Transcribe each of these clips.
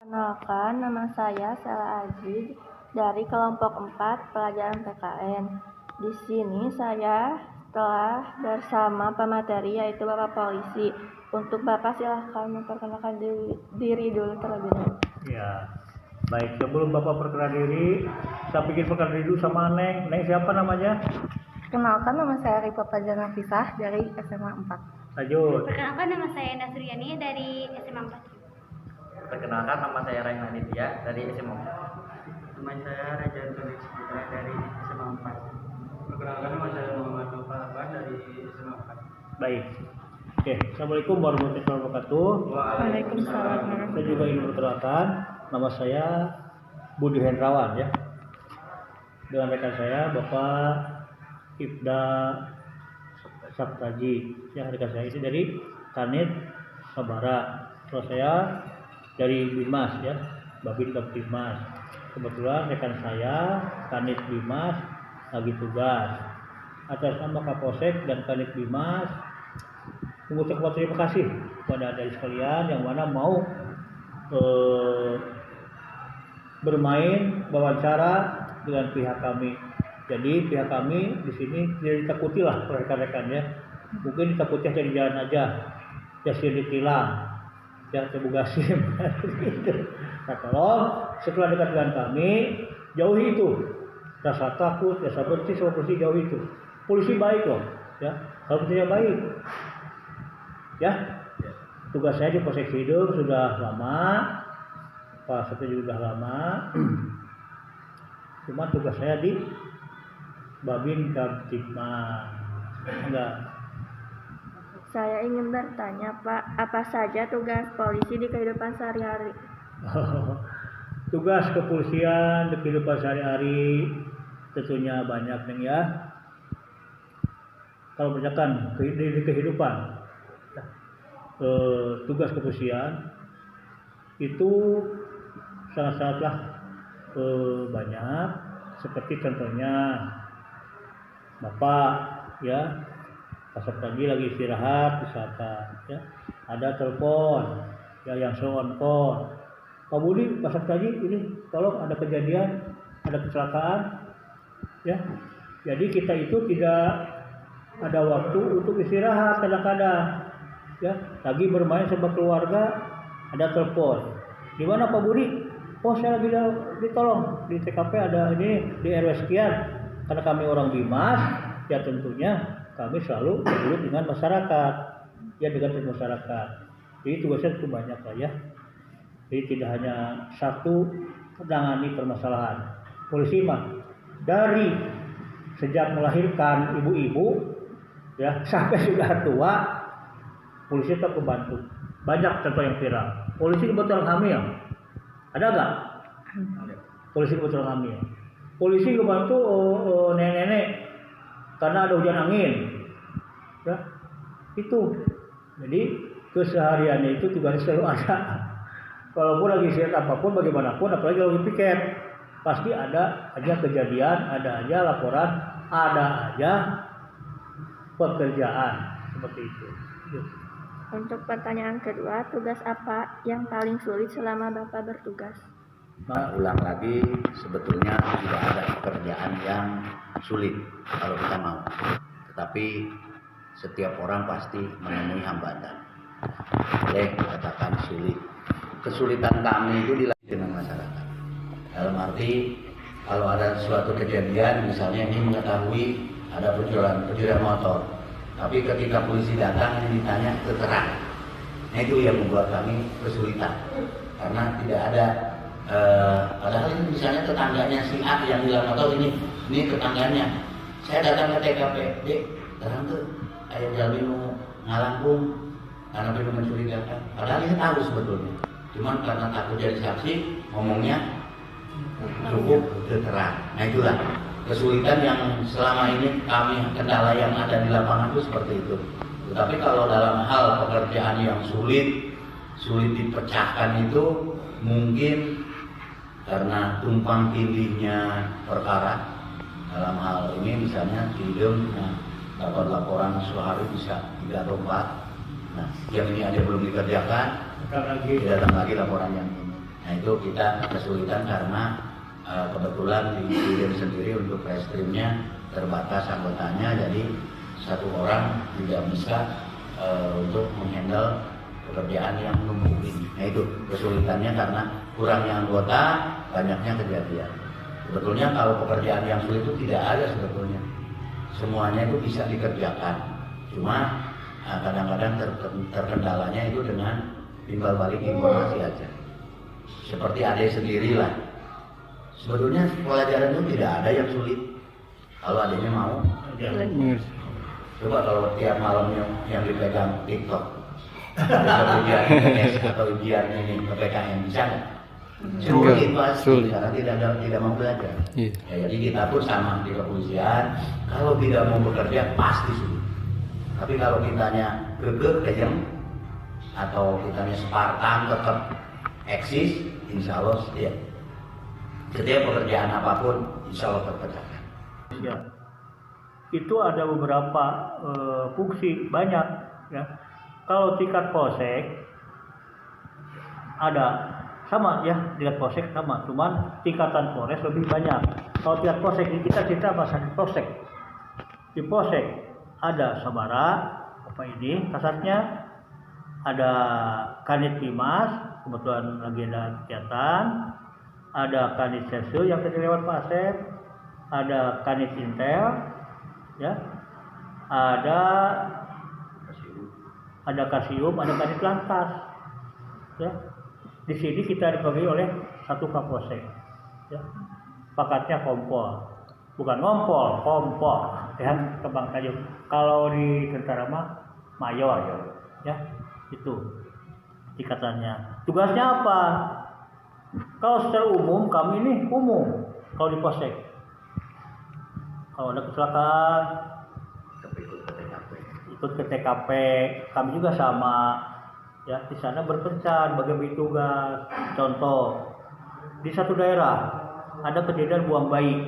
Kenalkan, nama saya Sela Aziz dari kelompok 4 pelajaran PKN. Di sini saya telah bersama pemateri yaitu Bapak Polisi. Untuk Bapak silahkan memperkenalkan diri dulu terlebih dahulu. Ya, baik. Sebelum Bapak perkenalkan diri, saya bikin perkenalkan diri dulu sama Neng. Neng siapa namanya? Kenalkan, nama saya Ripa Fajar Nafisah dari SMA 4. Lanjut. Perkenalkan, nama saya Nasriani dari SMA 4. Perkenalkan, nama saya Raihan Aditya dari SMA 4. Nama saya Raja Antonis Putra dari SMA 4. Perkenalkan, nama saya Muhammad Nova Abbas dari SMA 4. Baik. Oke, Assalamualaikum warahmatullahi wabarakatuh. Waalaikumsalam. Saya juga ingin memperkenalkan, nama saya Budi Hendrawan ya. Dengan rekan saya Bapak Ibda Saptaji. Ya, rekan saya ini dari Kanit Sabara. Terus saya dari Bimas ya, Babin Kaptimas. Kebetulan rekan saya Kanit Bimas lagi tugas. Atas nama Kapolsek dan Kanit Bimas mengucapkan terima kasih kepada adik sekalian yang mana mau bermain wawancara dengan pihak kami. Jadi pihak kami di sini tidak ditakuti lah rekan-rekan ya. Mungkin ditakutnya dari jalan aja, ya sih ditilang, ya terbuka SIM. Nah kalau setelah dekat dengan kami, jauhi itu rasa takut, rasa benci, sama polisi jauhi itu. Polisi baik loh, ya. Kalau polisinya baik, ya. Tugas saya di Polsek Hidung sudah lama, Pak Satu juga sudah lama. Cuma tugas saya di Babin Kaptipmas. Enggak. Saya ingin bertanya, Pak, apa saja tugas polisi di kehidupan sehari-hari? Tugas kepolisian di kehidupan sehari-hari tentunya banyak nih ya. Kalau misalkan di kehidupan tugas kepolisian itu sangat-sangatlah banyak. Seperti contohnya Bapak ya pasar pagi lagi istirahat misalkan ya, ada telepon ya yang on call, Pak Budi pasar pagi ini tolong ada kejadian, ada kecelakaan ya. Jadi kita itu tidak ada waktu untuk istirahat kadang-kadang ya, lagi bermain sama keluarga ada telepon, di mana Pak Budi? Oh saya lagi ditolong di TKP ada ini di RW sekian. Karena kami orang Bimas ya tentunya kami selalu peduli dengan masyarakat ya, dengan masyarakat. Jadi tugasnya itu banyak lah ya. Jadi tidak hanya satu menangani permasalahan. Polisi mah dari sejak melahirkan ibu-ibu ya sampai sudah tua, polisi tetap membantu. Banyak contoh yang viral. Polisi kebetulan hamil, ada nggak? Polisi kebetulan hamil. Polisi membantu nenek-nenek karena ada hujan angin, ya itu. Jadi kesehariannya itu juga selalu ada. Walaupun lagi sihat apapun, bagaimanapun, apalagi lagi piket, pasti ada aja kejadian, ada aja laporan, ada aja pekerjaan seperti itu. Untuk pertanyaan kedua, tugas apa yang paling sulit selama Bapak bertugas? Ulang lagi, sebetulnya tidak ada pekerjaan yang sulit kalau kita mau. Tetapi setiap orang pasti menemui hambatan. Boleh katakan sulit. Kesulitan kami itu dilalui dengan masyarakat. Dalam arti kalau ada suatu kejadian, misalnya ini mengetahui ada pencurian motor, tapi ketika polisi datang ini ditanya keterangan. Nah itu yang membuat kami kesulitan karena tidak ada. Padahal ini misalnya tetangganya si A yang hilang motor ini tetangganya. Saya datang ke TKP, dek, terang tuh ayam jalinu ngalangkung karena belum mencurigakan. Padahal ini tahu sebetulnya, cuman karena takut jadi saksi ngomongnya cukup terang. Nah itulah kesulitan yang selama ini kami kendala yang ada di lapangan itu seperti itu. Tetapi kalau dalam hal pekerjaan yang sulit dipecahkan itu mungkin karena tumpang tindihnya perkara. Dalam hal ini misalnya Hidung dapat laporan sehari bisa 3 atau 4. Nah yang ini ada belum dikerjakan, datang lagi laporan yang ini. Nah itu kita kesulitan karena kebetulan di Dirim sendiri untuk reskrimnya terbatas anggotanya, jadi satu orang tidak bisa untuk menghandle pekerjaan yang numpuk ini. Nah itu kesulitannya karena kurangnya anggota, banyaknya kejadian. Sebetulnya kalau pekerjaan yang sulit itu tidak ada sebetulnya. Semuanya itu bisa dikerjakan. Cuma kadang-kadang terkendalanya itu dengan timbal balik informasi aja. Seperti adik sendirilah. Sebetulnya pelajaran itu tidak ada yang sulit. Kalau adiknya mau. Coba kalau tiap malam yang dipegang TikTok, ujian IPS atau ujian ini PPKN bisa nggak? Sulit pasti, karena tidak mau belajar. Ya, jadi kita pun sama di kepolisian, kalau tidak mau bekerja pasti sulit. Tapi kalau kitanya gegeh, kejem, atau kitanya Spartan tetap eksis, insya Allah setiap pekerjaan apapun insya Allah terkerjakan. Ya. Itu ada beberapa fungsi banyak ya. Kalau tingkat polsek ada sama ya, tingkat polsek sama, cuman tingkatan Polres lebih banyak. Kalau tingkat polsek ini kita cerita bahasa di polsek. Di polsek ada sabara, apa ini kasarnya, ada kanit Pimas, kebetulan lagi ada kegiatan, ada kanit Sesul yang tadi lewat Pak Asep, ada kanit Intel, ya, ada Kasium, ada kanit Lantas, ya. Di sini kita dibagi oleh satu kapolsek, ya. Pakatnya kompol, bukan ngompol, kompol, ya, Kebang Kayu. Kalau di tentara mah mayor, ya, itu tingkatannya. Tugasnya apa? Kalau secara umum kami ini umum, kalau di polsek. Kalau ada kecelakaan, ikut ke TKP, kami juga sama, ya, di sana berpencar bagi tugas. Contoh, di satu daerah ada kejadian buang bayi,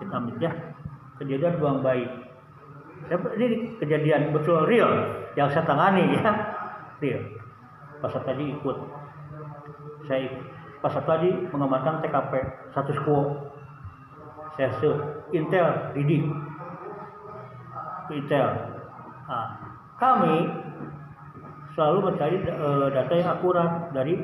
kita ambil ya, kejadian buang bayi. Ini kejadian betul real yang saya tangani ya, real. Pas tadi ikut, saya pas tadi mengamankan TKP status quo. Saya Intel didik Intel. Nah, kami selalu mencari data yang akurat dari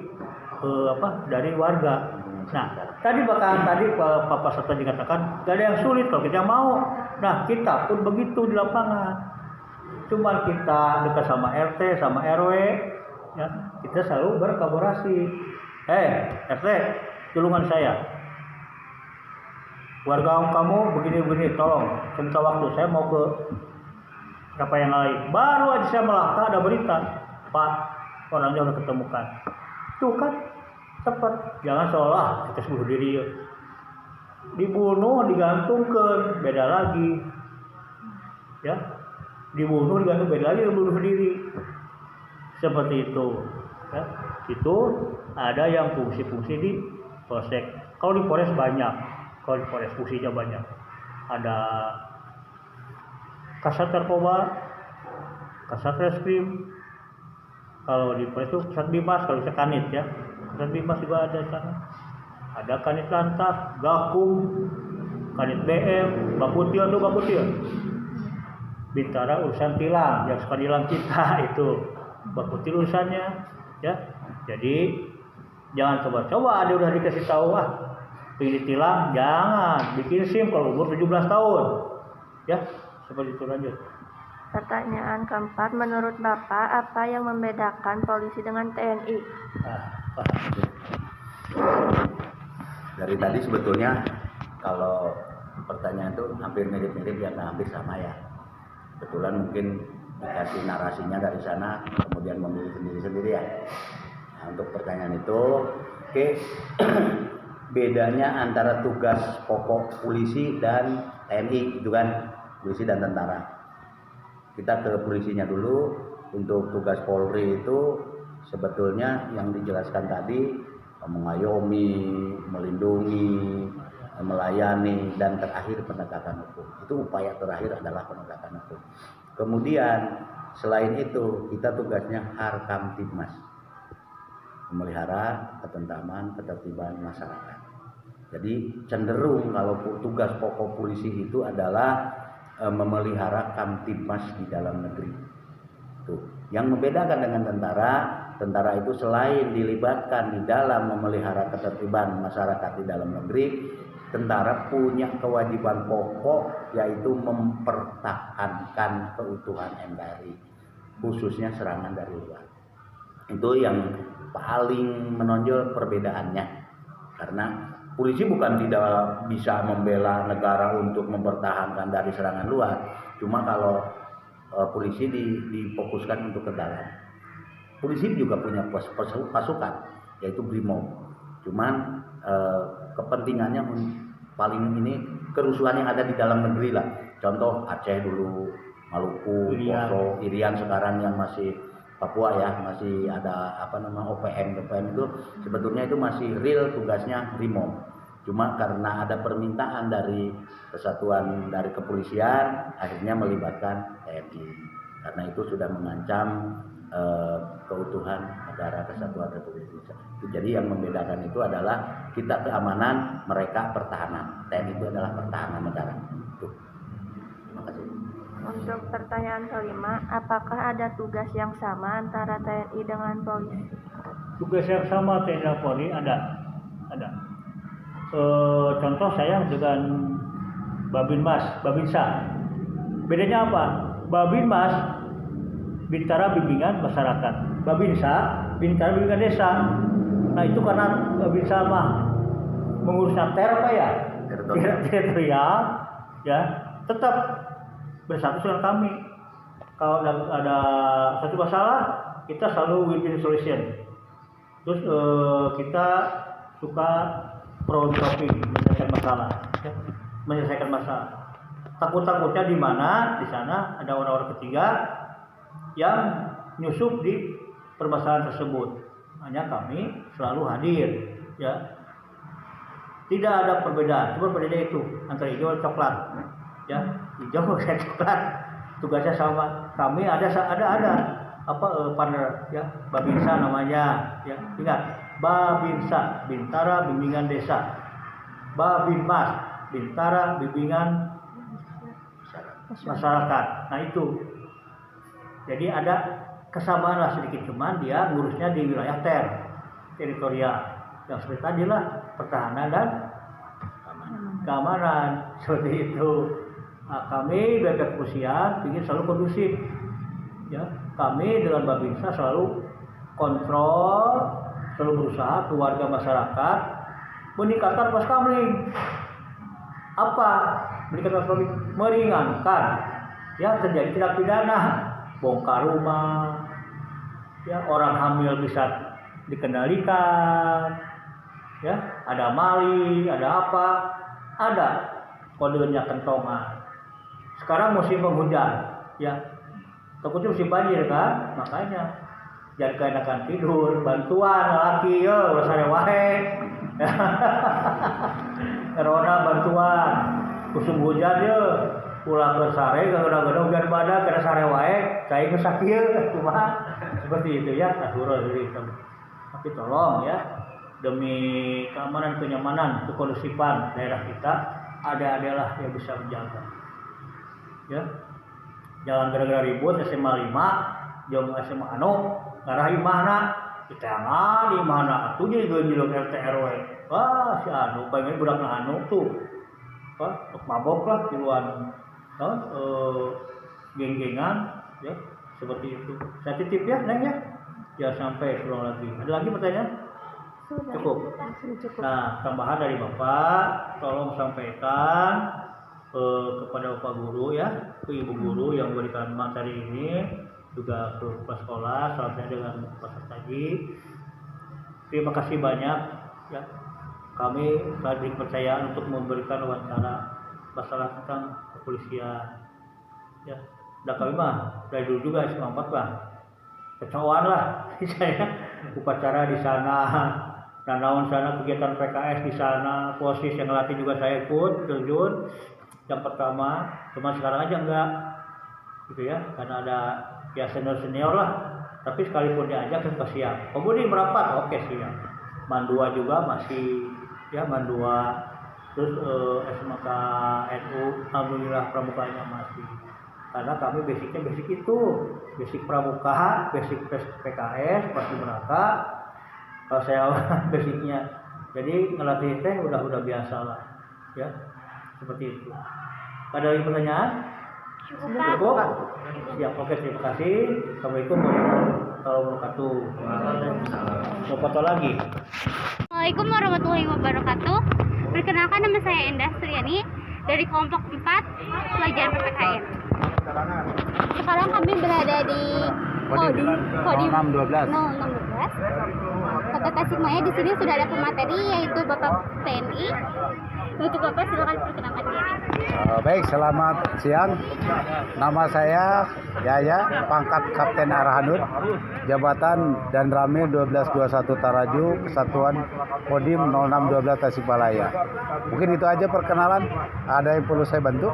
dari warga. Nah, tadi Pak Sata dikatakan gak ada yang sulit kalau kita mau. Nah, kita pun begitu di lapangan. Cuma kita dekat sama RT, sama RW, ya, kita selalu berkolaborasi. RT, tulungan saya. Warga kamu begini-begini, tolong minta waktu, saya mau ke apa yang lain. Baru aja saya melangkah ada berita, Pak, orangnya udah ketemukan. Tuh kan cepat, jangan seolah kita bunuh diri. Dibunuh, digantungkan, beda lagi. Ya, dibunuh, digantung, beda lagi, bunuh diri. Seperti itu. Ya. Itu ada yang fungsi-fungsi di polsek. Kalau di Polres banyak. Kalau di Polres fungsinya banyak. Ada Kasat Narkoba, Kasat Reskrim. Kalau di Polres itu Kasat Bimas, kalau bisa Kanit ya. Kasat Bimas juga ada di sana. Ada Kanit Lantas, Gakum, Kanit BM, Bakutil. Bintara urusan tilang, yang suka tilang kita itu Bakutil urusannya, ya. Jadi jangan coba-coba ada udah dikasih tahu pilih tilang, jangan bikin SIM kalau umur 17 tahun. Ya, seperti itu lanjut. Pertanyaan keempat, menurut Bapak apa yang membedakan polisi dengan TNI? Dari tadi sebetulnya kalau pertanyaan itu hampir mirip-mirip ya, hampir sama ya. Kebetulan mungkin dikasih narasinya dari sana, kemudian memilih sendiri-sendiri ya. Nah, untuk pertanyaan itu, oke. Bedanya antara tugas pokok polisi dan TNI itu kan, polisi dan tentara. Kita ke polisinya dulu. Untuk tugas Polri itu sebetulnya yang dijelaskan tadi, mengayomi, melindungi, melayani, dan terakhir penegakan hukum. Itu upaya terakhir adalah penegakan hukum. Kemudian selain itu kita tugasnya Harkamtibmas, memelihara ketentraman, ketertiban masyarakat. Jadi cenderung kalau tugas pokok polisi itu adalah memelihara kamtibmas di dalam negeri. Tuh. Yang membedakan dengan tentara itu selain dilibatkan di dalam memelihara ketertiban masyarakat di dalam negeri, tentara punya kewajiban pokok yaitu mempertahankan keutuhan NKRI, khususnya serangan dari luar. Itu yang paling menonjol perbedaannya, karena polisi bukan tidak bisa membela negara untuk mempertahankan dari serangan luar, cuma kalau polisi difokuskan untuk ke dalam. Polisi juga punya pasukan, yaitu BRIMOB. Cuman kepentingannya paling ini kerusuhan yang ada di dalam negeri lah. Contoh Aceh dulu, Maluku, Poso, Irian sekarang yang masih Papua ya, masih ada OPM itu sebetulnya itu masih real tugasnya BRIMOB. Cuma karena ada permintaan dari kesatuan dari kepolisian, akhirnya melibatkan TNI. Karena itu sudah mengancam keutuhan negara kesatuan Republik Indonesia. Jadi yang membedakan itu adalah kita keamanan, mereka pertahanan. TNI itu adalah pertahanan negara. Terima kasih. Untuk pertanyaan kelima, apakah ada tugas yang sama antara TNI dengan polisi? Tugas yang sama TNI dan Polri ada. Contoh saya dengan Babinsa. Bedanya apa? Babinmas Bintara Bimbingan Masyarakat, Babinsa Bintara Bimbingan Desa. Nah itu karena Babinsa mah mengurusnya teritorial, ya tetap bersatu dengan kami. Kalau ada satu masalah, kita selalu win-win solution. Terus kita suka problem solving, menyelesaikan masalah. Takutnya di mana? Di sana ada orang-orang ketiga yang nyusup di permasalahan tersebut. Hanya kami selalu hadir, ya. Tidak ada perbedaan. Cuma perbedaannya itu antara hijau dan coklat, ya. Hijau dan coklat tugasnya sama. Kami ada partner, ya. Babinsa namanya, ya. Ingat, Babinsa Bintara Bimbingan Desa, Babinmas Bintara Bimbingan Masyarakat. Nah itu, jadi ada kesamaan lah sedikit, cuman dia ngurusnya di wilayah teritorial yang seperti tadi lah, pertahanan dan keamanan seperti itu. Nah, kami dari kepolisian ingin selalu kondusif, ya. Kami dengan Babinsa selalu kontrol, selalu berusaha keluarga masyarakat meningkatkan pos kamling. Apa meningkatkan pos kamling? Meringankan, ya, terjadi tindak pidana, bongkar rumah, ya, orang hamil bisa dikendalikan, ya, ada maling, ada apa, ada kodenya kentongan. Sekarang musim penghujan, ya, takutnya musim banjir kan, makanya jangan keenakan tidur, bantuan laki, ya, udah sare wae. Corona bantuan, musim hujan ya, pulang ke sare, kadang-kadang hujan badak, kena sare wae, saya ke sakit, cuma seperti itu ya, natural diri kamu. Tapi tolong ya, demi keamanan, kenyamanan, kekondusifan daerah kita, ada-adalah yang bisa menjaga. Ya, jangan gara-gara ribut SMA 5, jam SMA ngarahi mana, kita di mana, atuh jadi genjilok RT RW. Wah, si pengen budak tuh, mabok lah di luar, geng-gengan, ya, seperti itu. Saya titip ya, Neng ya, jangan sampai pulang lagi. Ada lagi pertanyaan? Cukup. Nah, tambahan dari Bapak, tolong sampaikan kepada Bapak Guru ya, ke Ibu Guru yang memberikan materi ini, juga ke kepala sekolah, salah satunya dengan Pak Tadi. Terima kasih banyak ya. Kami telah diberi kepercayaan untuk memberikan wawancara masalah tentang kepolisian. Ya, udah kami mah dari dulu juga SMA 4 lah. Kecoan lah saya upacara di sana. Dan lawan sana kegiatan PKS di sana, posisi yang latih juga saya ikut terjun yang pertama, cuma sekarang aja enggak gitu ya, karena ada ya senior lah Tapi sekalipun diajak kita siap. Kemudian merapat, oke siap. Mandua juga masih, ya Mandua. Terus SMK NU, alhamdulillah pramukanya masih. Karena kami basic itu, basic pramuka, basic PKS, pasti merata. Kalau saya basicnya, jadi ngelatih teh udah biasa lah, ya seperti itu. Ada lagi pertanyaan? Cukup? Siap, oke, terima kasih. Assalamualaikum warahmatullahi wabarakatuh. Mau foto lagi? Assalamualaikum warahmatullahi wabarakatuh. Perkenalkan, nama saya Endah Suryani dari kelompok 4 pelajaran PPKN. Sekarang kami berada di Kodim 0612 Kota Tasikmalaya. Di sini sudah ada pemateri yaitu Bapak TNI. Untuk Bapak silakan perkenalkan diri. Baik, selamat siang. Nama saya Yaya, pangkat Kapten Arahanut, jabatan dan Ramil 1221 Taraju, Kesatuan Kodim 0612 Tasikmalaya. Mungkin itu aja perkenalan. Ada yang perlu saya bantu?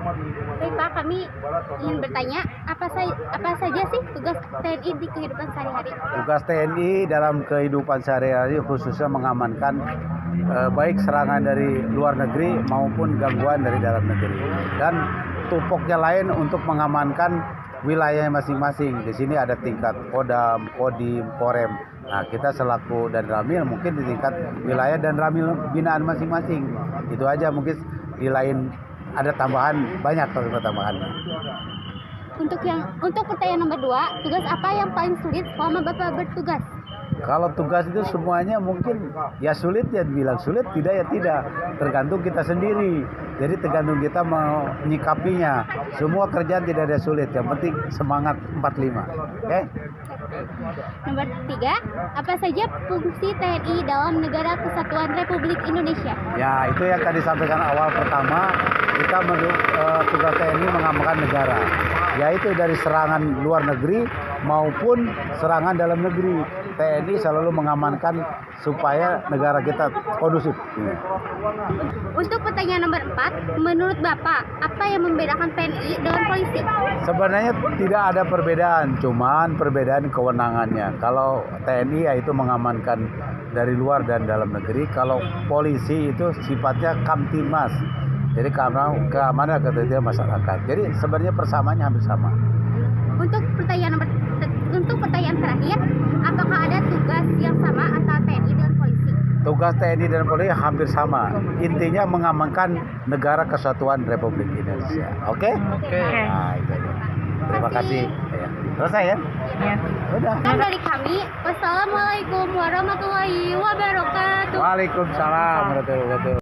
Baik Pak, kami ingin bertanya apa saja sih tugas TNI di kehidupan sehari-hari? Tugas TNI dalam kehidupan sehari-hari khususnya mengamankan baik serangan dari luar negeri maupun gangguan dari dalam negeri. Dan tupoknya lain untuk mengamankan wilayah masing-masing. Di sini ada tingkat Kodam, Kodim, Korem. Nah, kita selaku dan Ramil mungkin di tingkat wilayah dan Ramil binaan masing-masing. Itu aja, mungkin di lain ada tambahan, banyak tambahannya. Untuk pertanyaan nomor 2, tugas apa yang paling sulit selama Bapak bertugas? Kalau tugas itu semuanya mungkin ya sulit, ya bilang sulit, tidak ya tidak, tergantung kita sendiri. Jadi tergantung kita mau menyikapinya. Semua kerjaan tidak ada sulit, yang penting semangat 45. Oke? Nomor 3, apa saja fungsi TNI dalam Negara Kesatuan Republik Indonesia? Ya, itu yang tadi sampaikan awal. Pertama, kita tugas TNI mengamankan negara, yaitu dari serangan luar negeri maupun serangan dalam negeri. TNI selalu mengamankan supaya negara kita kondusif. Untuk pertanyaan nomor 4, menurut Bapak, apa yang membedakan TNI dengan polisi? Sebenarnya tidak ada perbedaan, cuman perbedaan kewenangannya. Kalau TNI yaitu mengamankan dari luar dan dalam negeri, kalau polisi itu sifatnya kamtimas. Jadi keamanan dan ketertiban masyarakat. Jadi sebenarnya persamaannya hampir sama. Untuk pertanyaan terakhir, apakah ada tugas yang sama antara TNI dan polisi? Tugas TNI dan polisi hampir sama. Intinya mengamankan negara kesatuan Republik Indonesia. Oke? Nah, itu aja. Terima kasih. Ya. Selesai ya? Ya. Udah. Dan dari kami, wassalamualaikum warahmatullahi wabarakatuh. Waalaikumsalam warahmatullahi wabarakatuh.